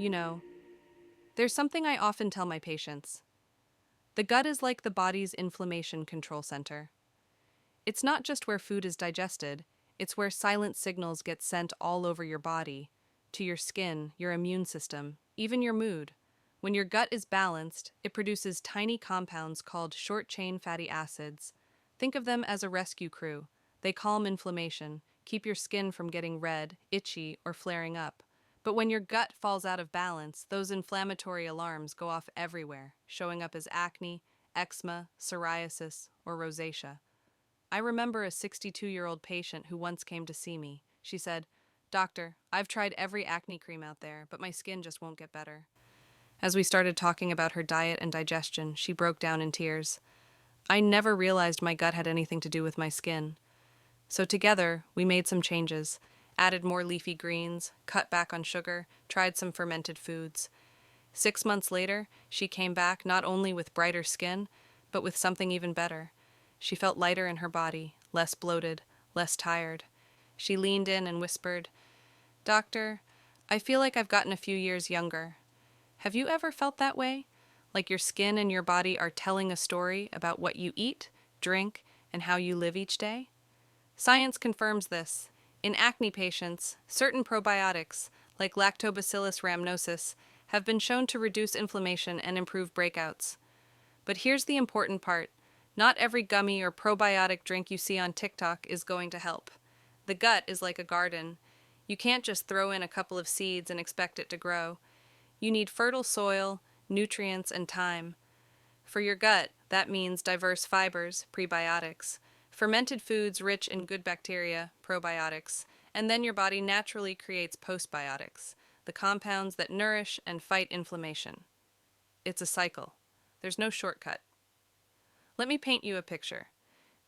You know, there's something I often tell my patients. The gut is like the body's inflammation control center. It's not just where food is digested, it's where silent signals get sent all over your body, to your skin, your immune system, even your mood. When your gut is balanced, it produces tiny compounds called short chain fatty acids. Think of them as a rescue crew. They calm inflammation, keep your skin from getting red, itchy, or flaring up. But when your gut falls out of balance, those inflammatory alarms go off everywhere, showing up as acne, eczema, psoriasis, or rosacea. I remember a 62-year-old patient who once came to see me. She said, "Doctor, I've tried every acne cream out there, but my skin just won't get better." As we started talking about her diet and digestion, she broke down in tears. I never realized my gut had anything to do with my skin. So together, we made some changes, added more leafy greens, cut back on sugar, tried some fermented foods. 6 months later, she came back not only with brighter skin, but with something even better. She felt lighter in her body, less bloated, less tired. She leaned in and whispered, "Doctor, I feel like I've gotten a few years younger." Have you ever felt that way? Like your skin and your body are telling a story about what you eat, drink, and how you live each day? Science confirms this. In acne patients, certain probiotics, like Lactobacillus rhamnosus, have been shown to reduce inflammation and improve breakouts. But here's the important part. Not every gummy or probiotic drink you see on TikTok is going to help. The gut is like a garden. You can't just throw in a couple of seeds and expect it to grow. You need fertile soil, nutrients, and time. For your gut, that means diverse fibers, prebiotics, fermented foods rich in good bacteria, probiotics, and then your body naturally creates postbiotics, the compounds that nourish and fight inflammation. It's a cycle. There's no shortcut. Let me paint you a picture.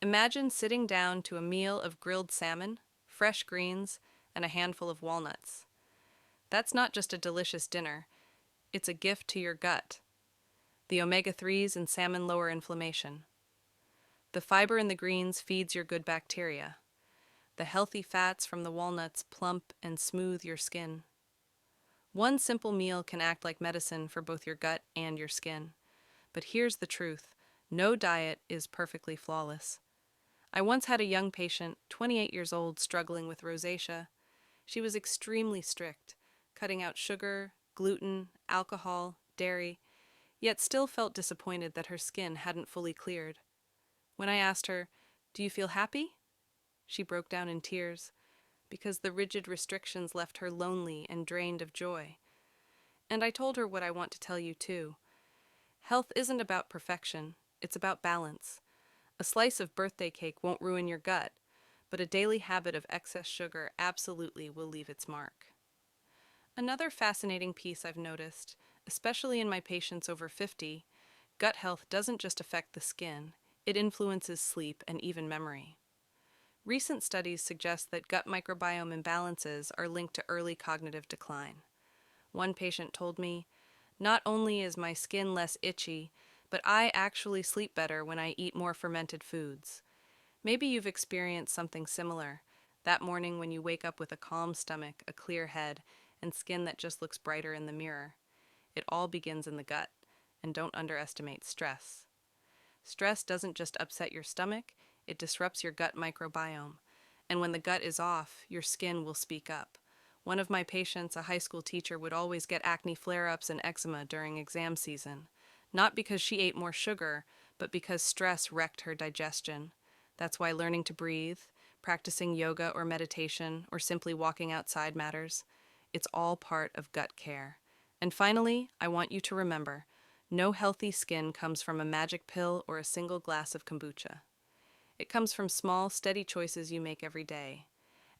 Imagine sitting down to a meal of grilled salmon, fresh greens, and a handful of walnuts. That's not just a delicious dinner, it's a gift to your gut. The omega-3s in salmon lower inflammation. The fiber in the greens feeds your good bacteria. The healthy fats from the walnuts plump and smooth your skin. One simple meal can act like medicine for both your gut and your skin. But here's the truth. No diet is perfectly flawless. I once had a young patient, 28 years old, struggling with rosacea. She was extremely strict, cutting out sugar, gluten, alcohol, dairy, yet still felt disappointed that her skin hadn't fully cleared. When I asked her, "Do you feel happy?" she broke down in tears, because the rigid restrictions left her lonely and drained of joy. And I told her what I want to tell you too. Health isn't about perfection, it's about balance. A slice of birthday cake won't ruin your gut, but a daily habit of excess sugar absolutely will leave its mark. Another fascinating piece I've noticed, especially in my patients over 50, gut health doesn't just affect the skin, it influences sleep and even memory. Recent studies suggest that gut microbiome imbalances are linked to early cognitive decline. One patient told me, "Not only is my skin less itchy, but I actually sleep better when I eat more fermented foods." Maybe you've experienced something similar, that morning when you wake up with a calm stomach, a clear head, and skin that just looks brighter in the mirror. It all begins in the gut, and don't underestimate stress. Stress doesn't just upset your stomach, it disrupts your gut microbiome. And when the gut is off, your skin will speak up. One of my patients, a high school teacher, would always get acne flare-ups and eczema during exam season. Not because she ate more sugar, but because stress wrecked her digestion. That's why learning to breathe, practicing yoga or meditation, or simply walking outside matters. It's all part of gut care. And finally, I want you to remember, no healthy skin comes from a magic pill or a single glass of kombucha. It comes from small, steady choices you make every day.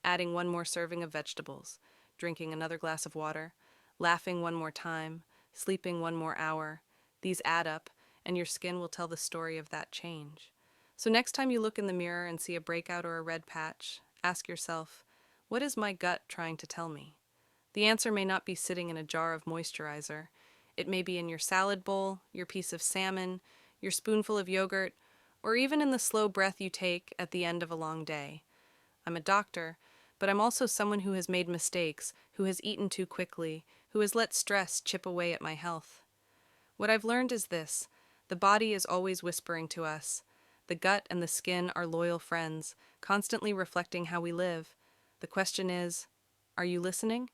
Adding one more serving of vegetables, drinking another glass of water, laughing one more time, sleeping one more hour. These add up, and your skin will tell the story of that change. So next time you look in the mirror and see a breakout or a red patch, ask yourself, what is my gut trying to tell me? The answer may not be sitting in a jar of moisturizer. It may be in your salad bowl, your piece of salmon, your spoonful of yogurt, or even in the slow breath you take at the end of a long day. I'm a doctor, but I'm also someone who has made mistakes, who has eaten too quickly, who has let stress chip away at my health. What I've learned is this: the body is always whispering to us. The gut and the skin are loyal friends, constantly reflecting how we live. The question is, are you listening?